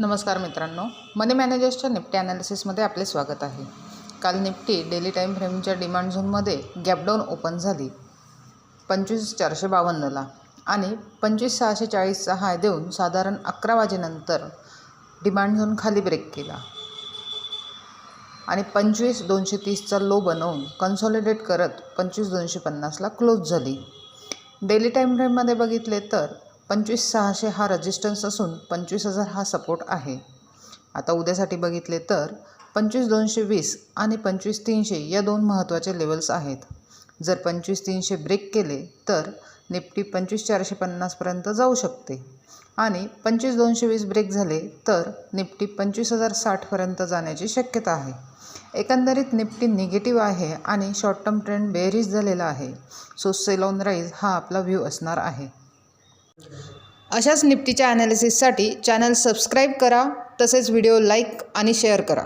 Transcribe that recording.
नमस्कार मित्रांनो, मनी मॅनेजर्सच्या निफ्टी ॲनालिसिसमध्ये आपले स्वागत आहे। काल निफ्टी डेली टाईम फ्रेमच्या डिमांड झोनमध्ये गॅपडाऊन ओपन झाली 25,452ला आणि 25,640चा हाय देऊन साधारण 11 वाजेनंतर डिमांड झोन खाली ब्रेक केला आणि 25,230चा लो बनवून कन्सॉलिडेट करत 25,250ला क्लोज झाली। डेली टाईम फ्रेममध्ये बघितले तर 25,600 हा रेजिस्टन्स असून 25,000 हा सपोर्ट आहे। आता उद्यासाठी बघितले तर 25,220 आणि 25,300 या दोन महत्त्वाचे लेवल्स आहेत। जर 25,300 ब्रेक केले तर निफ्टी 25,450 पर्यंत जाऊ शकते आणि 25,220 ब्रेक झाले तर निफ्टी 25,060 पर्यंत जाण्याची शक्यता आहे। एकंदरीत निफ्टी निगेटिव्ह आहे आणि शॉर्ट टर्म ट्रेंड बेअरिश झालेला आहे। सो सेल ऑन राईज हा आपला व्ह्यू असणार आहे। अशाच निफ्टीच्या ॲनालिसिससाठी चॅनल सबस्क्राईब करा, तसेच व्हिडिओ लाईक आणि शेअर करा।